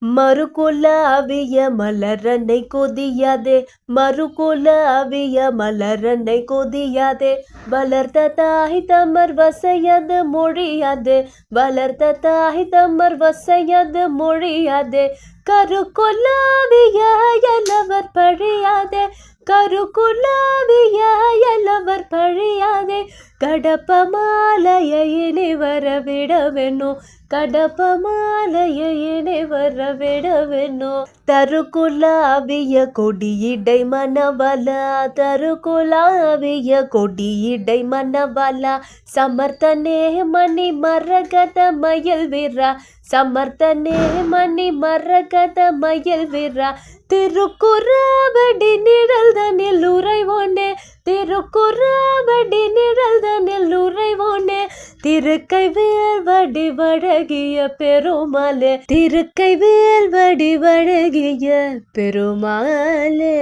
மறுகொலாவிய மலரன்னை கொதியாதே, மறுகொலாவிய மலரன்னை கொதியாதே, வளர்த்த தாய் தமர் வசையது மொழியாதே, வளர்த்த தாய் தமர் வசையது மொழியாதே, கருகொலாவிய எலவர் பழியாதே, கருகுலாவிய எலவர் பழியாதே, கடப்ப மாலையை இனி வரவிடவென்னோ, கடப்ப மாலையை இனி வரவிடவென்னோ, தருகுலாவிய கொடியிடை மனவலா, தருகுலாவிய கொடியிடை மனவலா, சமர்த்தனே மணி மரகத மயில் வீரா, சமர்த்தனே மணி மரகத மயில் வீரா, திருக்குறாவடி நிழல்தனில் உறைவோனே, திருக்குறாவடி நிழல்தனில் உறைவோனே, திருக்கை வேல்வடி வழகிய பெருமாளே, திருக்கை வேல்வடி வழகிய பெருமாளே.